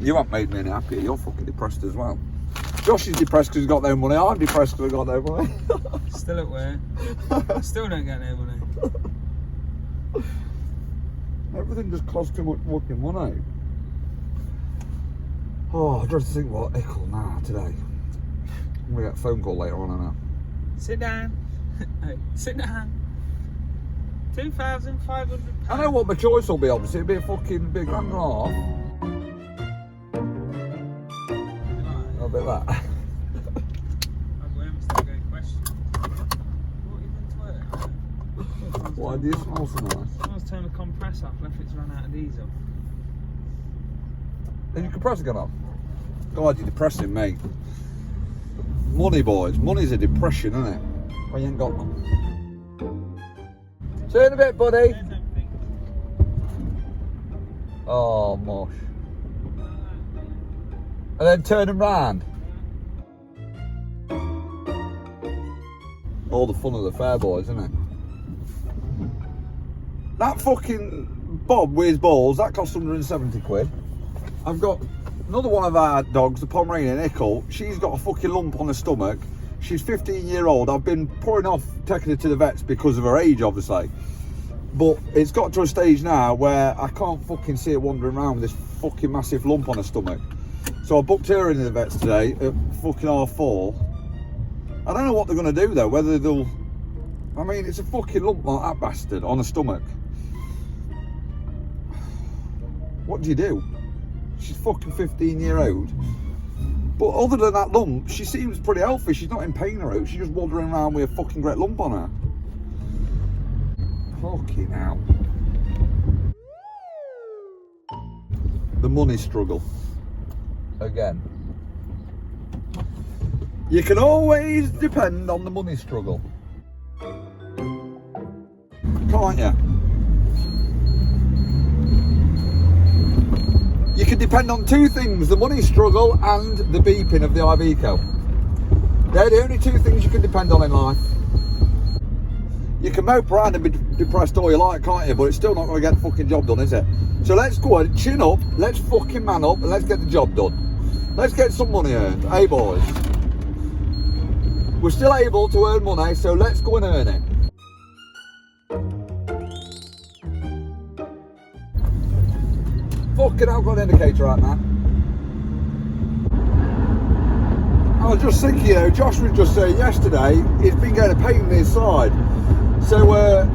You haven't made me any happier. You're fucking depressed as well. Josh is depressed because he's got no money. I'm depressed because I've got no money. Still at work. Still don't get no money. Everything just costs too much fucking money. Oh, I just think what ickle now today. I'm gonna get a phone call later on, I know. Sit down. Hey, sit down. £2,500. I know what my choice will be, obviously. It'll be a fucking big grand and a half. A bit like that. Why do you smell so nice? Someone's turned the compressor off, left it's run out of diesel. Is your compressor gone off? God, you're depressing, mate. Money, boys. Money's a depression, isn't it? Well, you ain't got one. See you in a bit, buddy. Oh, mush. And then turn them round. All the fun of the fair, boys, isn't it? That fucking Bob with his balls, that cost 170 quid. I've got another one of our dogs, the Pomeranian Ickle. She's got a fucking lump on her stomach. She's 15-year-old. I've been pouring off taking her to the vets because of her age, obviously. But it's got to a stage now where I can't fucking see it wandering around with this fucking massive lump on her stomach. So I booked her into the vets today at fucking 4:30. I don't know what they're going to do though, whether they'll... I mean, it's a fucking lump like that bastard on her stomach. What do you do? She's fucking 15-year-old. But other than that lump, she seems pretty healthy. She's not in pain or out. She's just wandering around with a fucking great lump on her. Fucking hell. The money struggle. Again. You can always depend on the money struggle. Can't you? You can depend on two things, the money struggle and the beeping of the Iveco. They're the only two things you can depend on in life. You can mope around and be depressed all you like, can't you? But it's still not going to get the fucking job done, is it? So let's go on, chin up, let's fucking man up and let's get the job done. Let's get some money earned, hey boys? We're still able to earn money, so let's go and earn it. Fucking hell, I've got an indicator right now. I was just thinking, you know, Josh was just saying yesterday he's been getting a pain in his side. So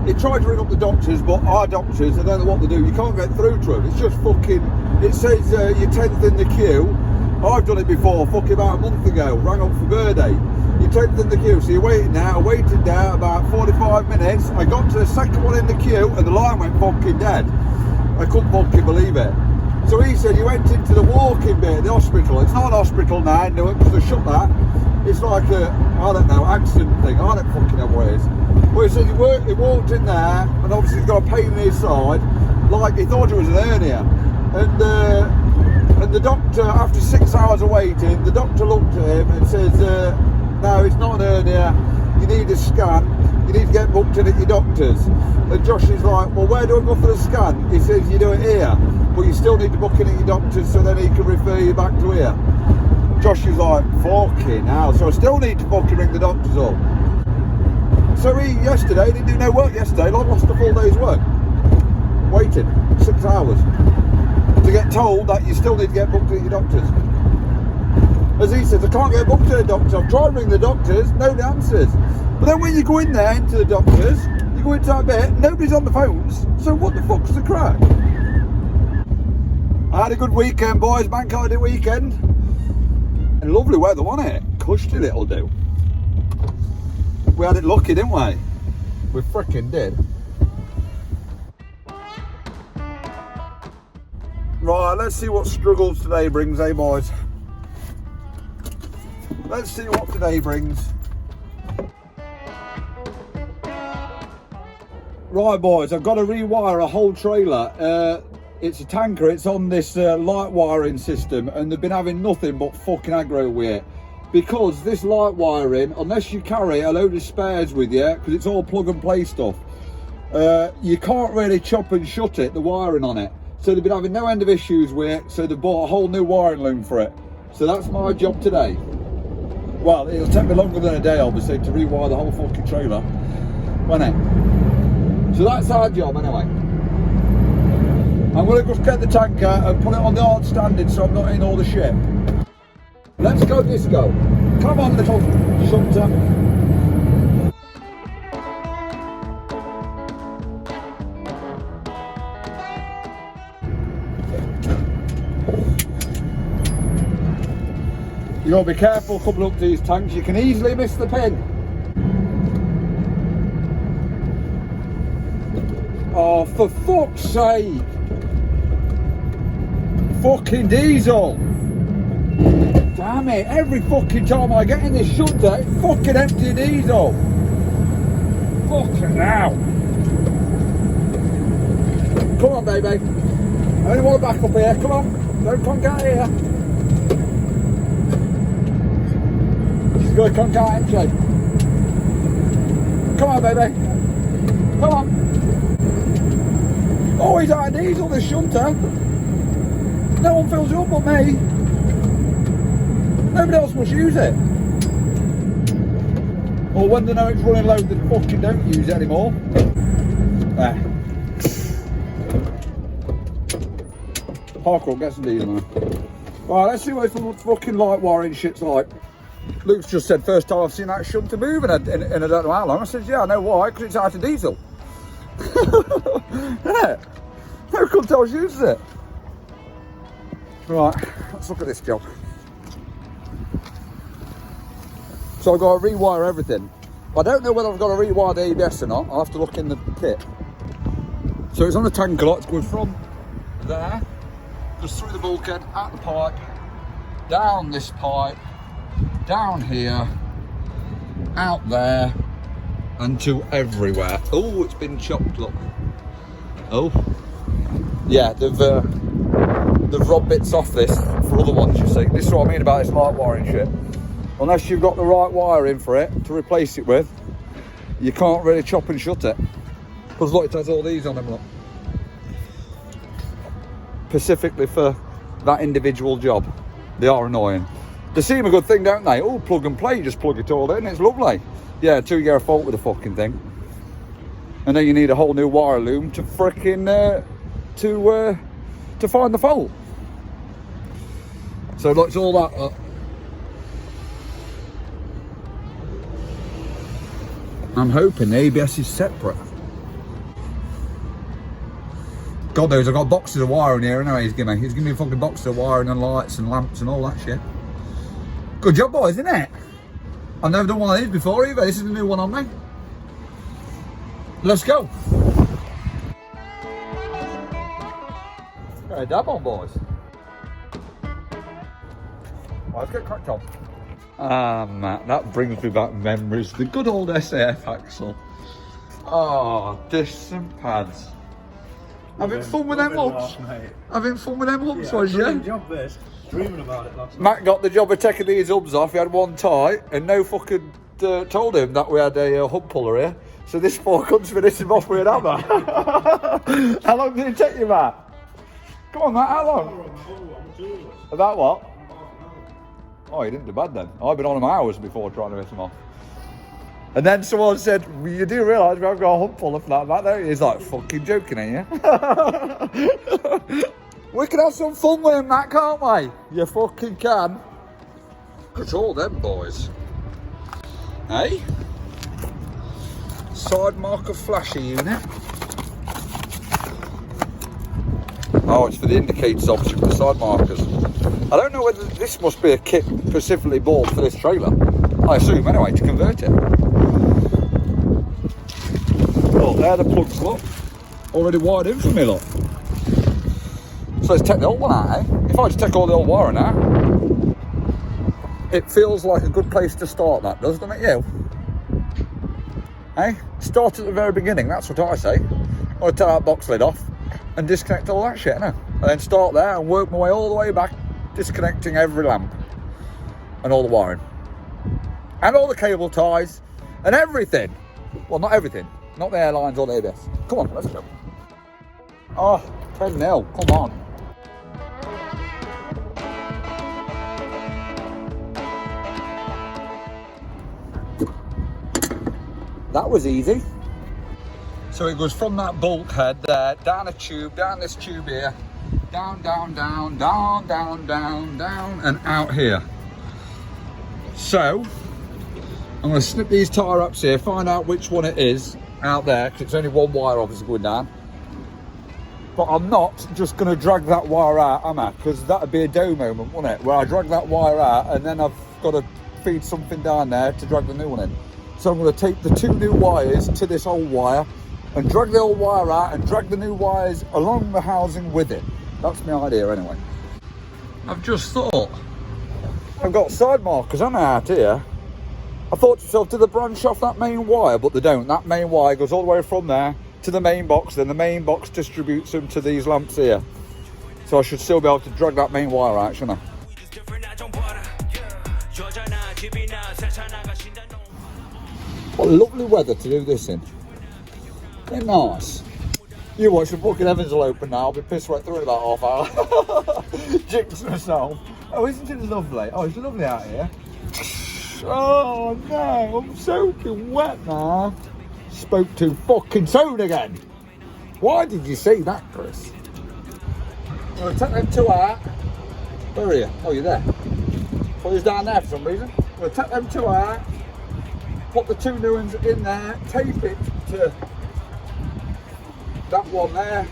he tried to ring up the doctors, but our doctors, they don't know what to do. You can't get through to them. It's just fucking, it says you're 10th in the queue. I've done it before, fucking about a month ago, rang up for birthday. You're 10th in the queue, so you're waiting now. I waited there about 45 minutes. I got to the second one in the queue and the line went fucking dead. I couldn't fucking believe it. So he said he went into the walking bit of the hospital. It's not an hospital now, no, because they shut that. It's like a, I don't know, accident thing. I don't fucking know what it is. But he said he walked in there, and obviously he's got a pain in his side, like he thought it was an hernia. And the doctor, after 6 hours of waiting, the doctor looked at him and says, no, it's not an hernia. You need a scan. You need to get booked in at your doctor's. And Josh is like, well, where do I go for the scan? He says, you do it here, but you still need to book in at your doctor's so then he can refer you back to here. Josh is like, fucking hell. So I still need to fucking ring the doctors up. So he, yesterday, didn't do no work yesterday, like lost a full day's work. Waiting 6 hours to get told that you still need to get booked at your doctor's. As he says, I can't get booked at the doctor. I've tried to ring the doctors, nobody answers. But then when you go in there into the doctors, you go into that bit, nobody's on the phones. So what the fuck's the crack? I had a good weekend, boys, bank holiday weekend. And lovely weather, wasn't it? Cushy it'll do. We had it lucky, didn't we? We frickin' did. Right, let's see what struggles today brings, eh, boys? Let's see what today brings. Right, boys, I've got to rewire a whole trailer. It's a tanker, it's on this light wiring system, and they've been having nothing but fucking aggro with it. Because this light wiring, unless you carry a load of spares with you, because it's all plug and play stuff, you can't really chop and shut it, the wiring on it. So they've been having no end of issues with it, so they bought a whole new wiring loom for it. So that's my job today. Well, it'll take me longer than a day, obviously, to rewire the whole fucking trailer, won't it? So that's our job anyway. I'm going to just get the tank out and put it on the hard standing so I'm not in all the shit. Let's go disco. Come on, little shunter. You got to be careful coming up to these tanks, you can easily miss the pin. Oh, for fuck's sake! Fucking diesel! Damn it, every fucking time I get in this shunter, it's fucking empty diesel! Fucking hell! Come on, baby. I only want to back up here, come on! Don't come get here! Good, come down, empty. Come on, baby. Come on. Oh, he's out of diesel, this shunter. No one fills it up but me. Nobody else must use it. Or when they know it's running low, they fucking don't use it anymore. There. Parker, get some diesel, man. Right, let's see what this fucking light wiring shit's like. Luke's just said, first time I've seen that shunter move in I don't know how long. I said, yeah, I know why, because it's out of diesel. Isn't it? No cunt else uses it. Right, let's look at this job. So I've got to rewire everything. I don't know whether I've got to rewire the ABS or not. I'll have to look in the kit. So it's on the tank a lot. It's going from there, just through the bulkhead, out the pipe, down this pipe, down here, out there, and to everywhere. Oh, it's been chopped, look. Oh, yeah, they've robbed bits off this for other ones, you see. This is what I mean about this light wiring shit. Unless you've got the right wire in for it to replace it with, you can't really chop and shut it. Because look, it has all these on them, look. Specifically for that individual job. They are annoying. They seem a good thing, don't they? Oh, plug and play, you just plug it all in, it's lovely. Yeah, until you get a fault with the fucking thing. And then you need a whole new wire loom to frickin' to find the fault. So look, it's all that up. I'm hoping the ABS is separate. God knows, I've got boxes of wire in here anyway. He's giving me a fucking box of wiring and lights and lamps and all that shit. Good job, boys, isn't it? I've never done one of these before either. This is a new one on me. Let's go. Got a dab on, boys. Right, let's get cracked on. Ah, Matt, that brings me back memories. The good old SAF axle. Oh, discs and pads. Having fun with them hubs? Having fun with them hubs, was you? Dream job this. Dreaming about it last night. Matt got the job of taking these hubs off. He had one tight and no fucking told him that we had a hub puller here. So this poor cunt's finished him off with an hammer. How long did it take you, Matt? Come on, Matt, how long? About what? Oh, you didn't do bad then. I've been on him hours before trying to hit him off. And then someone said, well, you do realise we haven't got a hub puller for that, Matt, don't you? He's like, fucking joking, ain't you? We can have some fun with him, Matt, can't we? You fucking can. Control them, boys. Hey? Side marker flasher unit. Oh, it's for the indicators, obviously, for the side markers. I don't know whether this must be a kit specifically bought for this trailer. I assume, anyway, to convert it. Oh, there the plugs, look. Already wired in for me, look. So let's take the old one out, eh? If I just take all the old wiring out, it feels like a good place to start, that does, doesn't it, you? Eh? Start at the very beginning, that's what I say. I'm going to take that box lid off and disconnect all that shit, innit? And then start there and work my way all the way back, disconnecting every lamp and all the wiring. And all the cable ties and everything. Well, not everything. Not the airlines or the ABS. Come on, let's go. Oh, 10-0, come on. That was easy. So it goes from that bulkhead there, down a tube, down this tube here, down, down, down, down, down, down, down, and out here. So, I'm going to snip these tyre ups here, find out which one it is out there, because it's only one wire obviously going down. But I'm not just going to drag that wire out, am I? Because that would be a dough moment, wouldn't it? Where I drag that wire out and then I've got to feed something down there to drag the new one in. So I'm going to take the 2 new wires to this old wire and drag the old wire out and drag the new wires along the housing with it. That's my idea anyway. I've just thought, I've got side markers on out here. I thought to myself, do they branch off that main wire? But they don't. That main wire goes all the way from there to the main box, then the main box distributes them to these lamps here. So I should still be able to drag that main wire out, shouldn't I? What lovely weather to do this in. Isn't it nice? You watch the fucking heavens will open now. I'll be pissed right through in about half hour. Jinx myself. Oh, isn't it lovely? Oh, it's lovely out here. Oh no, I'm soaking wet now. Spoke too fucking soon again. Why did you say that, Chris? I'm going to take them 2 out. Where are you? Oh, you're there. Well, he's down there for some reason. I'm going to take them 2 out. Put the 2 new ones in there. Tape it to that one there.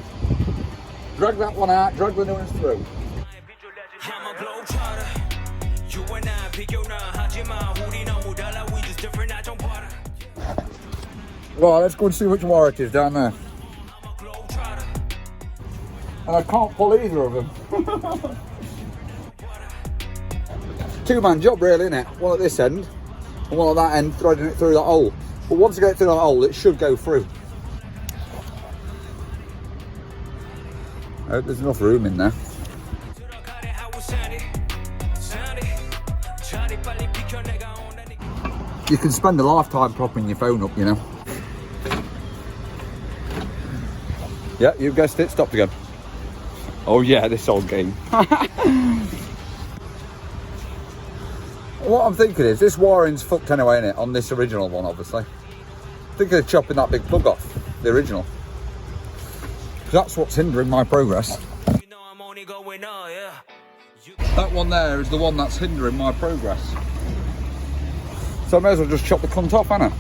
Drag that one out. Drag the new ones through. Right, let's go and see which wire it is down there. And I can't pull either of them. 2-man job really, isn't it? One at this end and one at that end, threading it through that hole. But once I get it through that hole, it should go through. I hope there's enough room in there. You can spend a lifetime propping your phone up, you know. Yeah, you guessed it, stopped again. Oh yeah, this old game. What I'm thinking is, this wiring's fucked anyway, innit? On this original one, obviously. I'm thinking of chopping that big plug off, the original. That's what's hindering my progress. That one there is the one that's hindering my progress. So I may as well just chop the cunt off, Anna.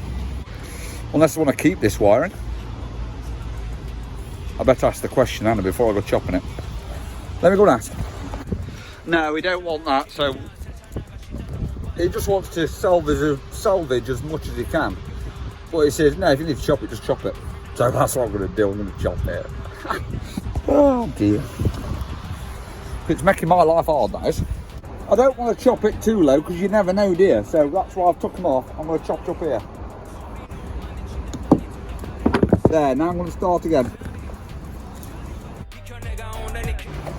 Unless I want to keep this wiring. I better ask the question, Anna, before I go chopping it. Let me go and ask. No, we don't want that, so he just wants to salvage as much as he can. But he says, no, if you need to chop it, just chop it. So that's what I'm going to do, I'm going to chop it. Oh dear. It's making my life hard, that is. I don't want to chop it too low, because you never know, dear. So that's why I've took them off. I'm going to chop it up here. There, now I'm going to start again.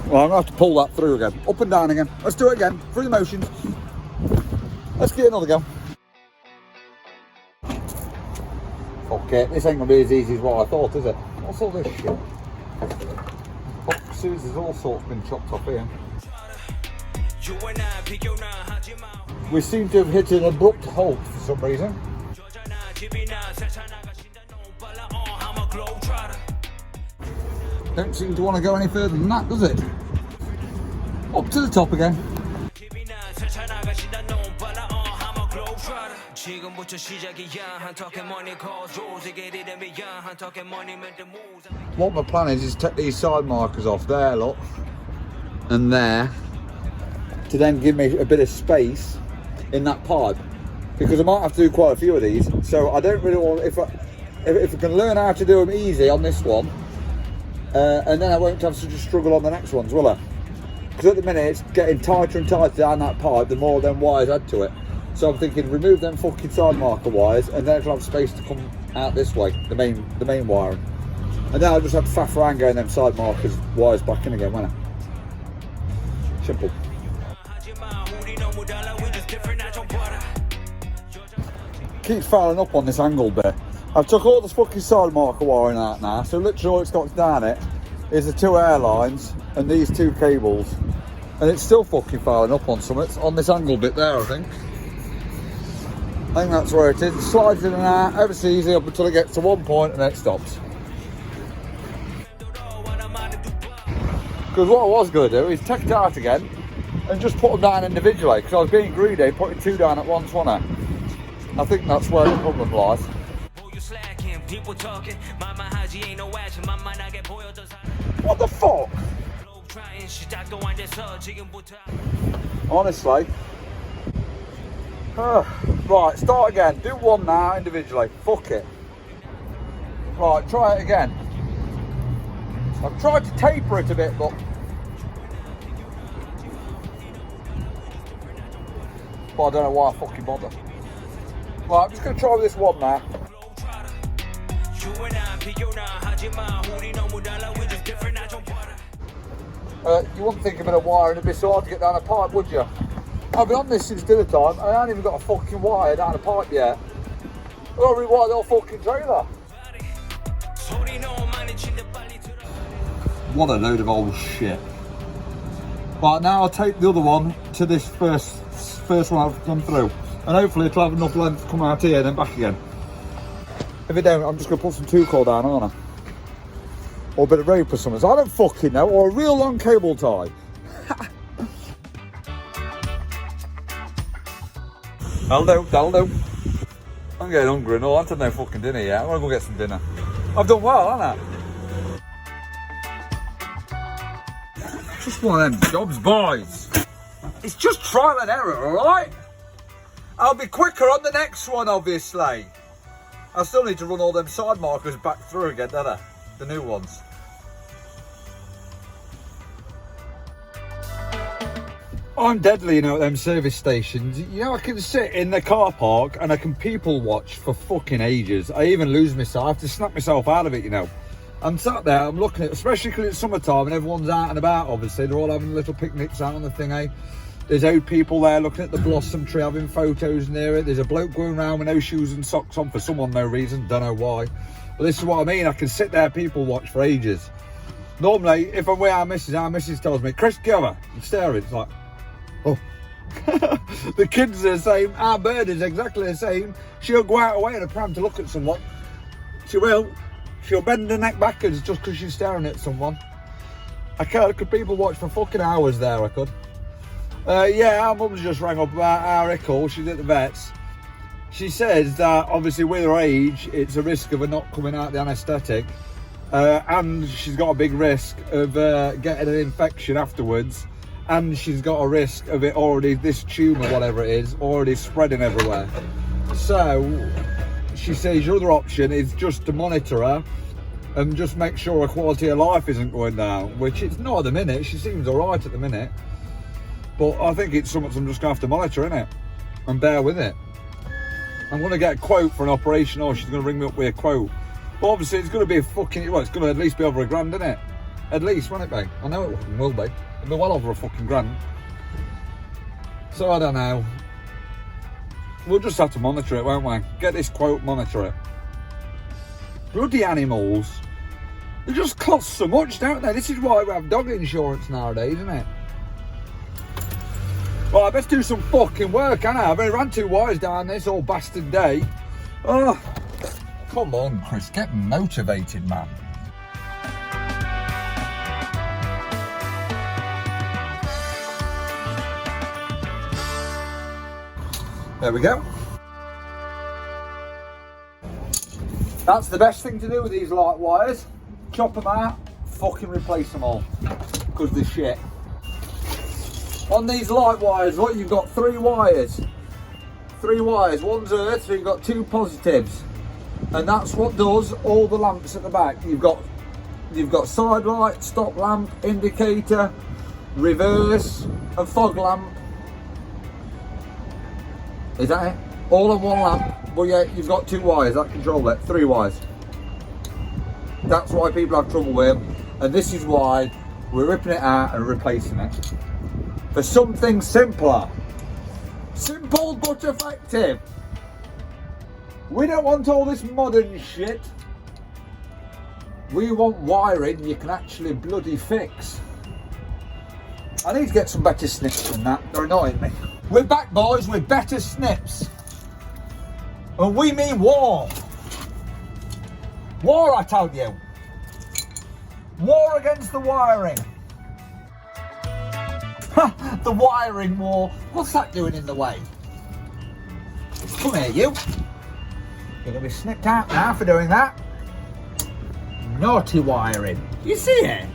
Well, I'm going to have to pull that through again. Up and down again. Let's do it again. Through the motions. Let's get another go. Okay, this ain't going to be as easy as what I thought, is it? What's all this shit? Boxes, there's all sorts been chopped off here. We seem to have hit an abrupt halt for some reason. Don't seem to want to go any further than that, does it? Up to the top again. What my plan is take these side markers off there, look, and there, to then give me a bit of space in that pipe, because I might have to do quite a few of these. So I don't really want, if I can learn how to do them easy on this one, and then I won't have such a struggle on the next ones, will I? Because at the minute it's getting tighter and tighter down that pipe the more them wires add to it. So I'm thinking, remove them fucking side marker wires, and then I'll have space to come out this way, the main wiring. And then I'll just have to faff around going them side markers wires back in again, won't I? Simple. Keeps fouling up on this angle bit. I've took all the fucking side marker wiring out now, so literally all it's got down it is the 2 air lines and these 2 cables. And it's still fucking filing up on some. It's on this angle bit there, I think. I think that's where it is. It slides in and out ever so easy up until it gets to one point and then it stops. Because what I was going to do is take it out again and just put them down individually, because I was being greedy, putting 2 down at once, wasn't I? I think that's where the problem lies. What the fuck? Honestly. Right, start again. Do 1 now individually. Fuck it. Right, try it again. I've tried to taper it a bit, but I don't know why I fucking bother. Right, I'm just going to try with this 1 now. You wouldn't think a bit of wiring would be so hard to get down a pipe, would you? I've been on this since dinner time, and I haven't even got a fucking wire down a pipe yet. I've got to rewire the whole fucking trailer. What a load of old shit. Right, now I'll take the other one to this first one I've gone through. And hopefully it'll have enough length to come out here and then back again. If it don't, I'm just going to put some 2-core down, aren't I? Or a bit of rope or something. So I don't fucking know. Or a real long cable tie. That'll do. I'm getting hungry and all. I've had no fucking dinner yet. I'm going to go get some dinner. I've done well, haven't I? Just one of them jobs, boys. It's just trial and error, alright? I'll be quicker on the next one, obviously. I still need to run all them side markers back through again, don't I? The new ones. I'm deadly, you know, at them service stations. You know, I can sit in the car park and I can people watch for fucking ages. I even lose myself. I have to snap myself out of it, you know. I'm sat there, I'm looking at, especially because it's summertime and everyone's out and about, obviously. They're all having little picnics out on the thing, eh? There's old people there looking at the blossom tree, having photos near it. There's a bloke going around with no shoes and socks on for some unknown reason, don't know why. But this is what I mean, I can sit there, people watch for ages. Normally, if I'm with our missus tells me, Chris, get over, and stare at it, it's like, oh. The kids are the same, our bird is exactly the same. She'll go out away in a pram to look at someone. She will. She'll bend her neck backwards just because she's staring at someone. I could people watch for fucking hours there, I could. Yeah, our mum's just rang up about our Ickle. She's at the vet's. She says that obviously with her age, it's a risk of her not coming out the anaesthetic, and she's got a big risk of getting an infection afterwards, and she's got a risk of it already, this tumour, whatever it is, already spreading everywhere. So she says your other option is just to monitor her and just make sure her quality of life isn't going down, which it's not at the minute. She seems all right at the minute. But I think it's something I'm just going to have to monitor, innit? And bear with it. I'm going to get a quote for an operation, or she's going to ring me up with a quote. But obviously it's going to be a fucking, well, it's going to at least be over £1,000, isn't it? At least, won't it be? I know it will be. It'll be well over a fucking grand. So I don't know. We'll just have to monitor it, won't we? Get this quote, monitor it. Bloody animals. They just cost so much, don't they? This is why we have dog insurance nowadays, isn't it? Right, let's do some fucking work, ain't I? I've only ran 2 wires down this all bastard day. Oh, come on, Chris, get motivated, man. There we go. That's the best thing to do with these light wires. Chop them out, fucking replace them all. Because they're shit. On these light wires, look, you've got 3 wires. 3 wires, one's earth, so you've got 2 positives. And that's what does all the lamps at the back. You've got side light, stop lamp, indicator, reverse, and fog lamp. Is that it? All on one lamp. But yeah, you've got 2 wires that control it. 3 wires. That's why people have trouble with them. And this is why we're ripping it out and replacing it. For something simpler. Simple but effective. We don't want all this modern shit. We want wiring you can actually bloody fix. I need to get some better snips than that. They're annoying me. We're back, boys, with better snips. And we mean war. War, I tell you. War against the wiring. The wiring war. What's that doing in the way? Come here, you. You're going to be snipped out now for doing that. Naughty wiring. You see it?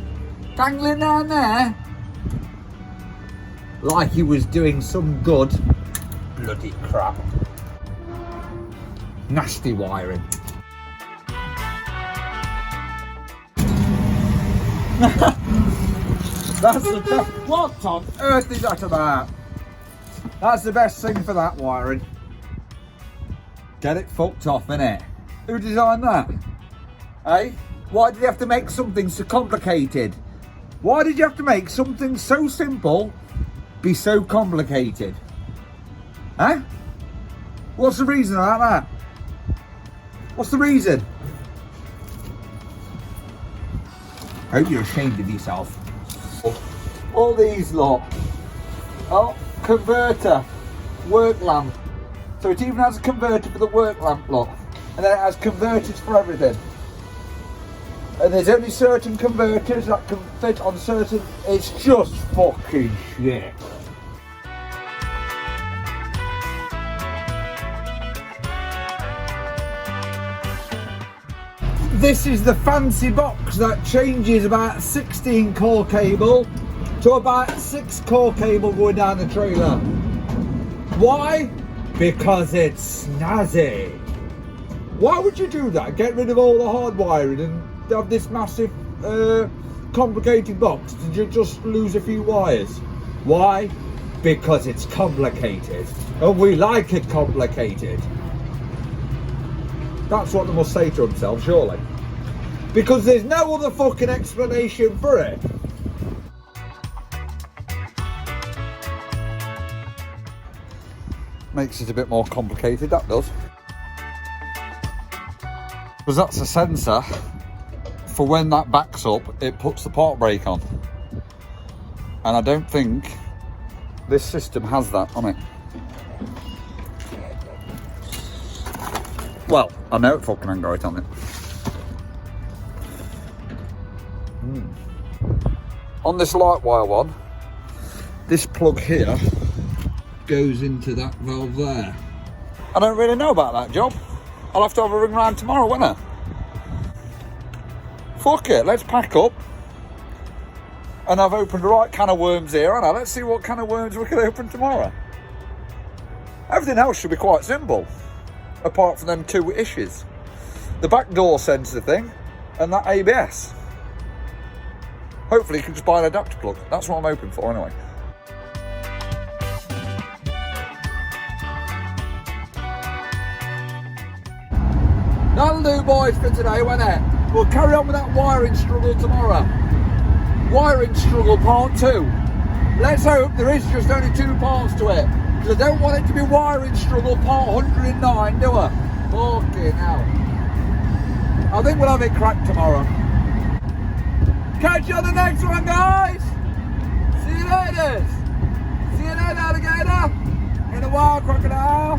Dangling down there. Like he was doing some good. Bloody crap. Nasty wiring. That's the best. What on earth is that about? That's the best thing for that wiring. Get it fucked off, innit? Who designed that? Eh? Why did you have to make something so complicated? Why did you have to make something so simple be so complicated? Huh? What's the reason about that? What's the reason? I hope you're ashamed of yourself. All these lot. Oh, converter. Work lamp. So it even has a converter for the work lamp lot. And then it has converters for everything. And there's only certain converters that can fit on certain... It's just fucking shit. This is the fancy box that changes about 16 core cable to about 6 core cable going down the trailer. Why? Because it's snazzy. Why would you do that? Get rid of all the hard wiring and have this massive complicated box? Did you just lose a few wires? Why? Because it's complicated. And we like it complicated. That's what they must say to themselves, surely. Because there's no other fucking explanation for it. Makes it a bit more complicated, that does. Because that's a sensor for when that backs up, it puts the park brake on. And I don't think this system has that on it. Well, I know it fucking ain't got it on it. On this light wire one, this plug here goes into that valve there. I don't really know about that job. I'll have to have a ring round tomorrow, won't I? Fuck it, let's pack up. And I've opened the right can of worms here, haven't I? Let's see what can of worms we can open tomorrow. Everything else should be quite simple, apart from them 2 issues. The back door sensor thing, and that ABS. Hopefully you can just buy an adapter plug. That's what I'm hoping for anyway. That'll do, boys, for today, won't it? We'll carry on with that wiring struggle tomorrow. Wiring struggle part 2. Let's hope there is just only 2 parts to it. Because I don't want it to be wiring struggle part 109, do I? Fucking hell. I think we'll have it cracked tomorrow. Catch you on the next one, guys. See you later. See you later, alligator. In a while, crocodile.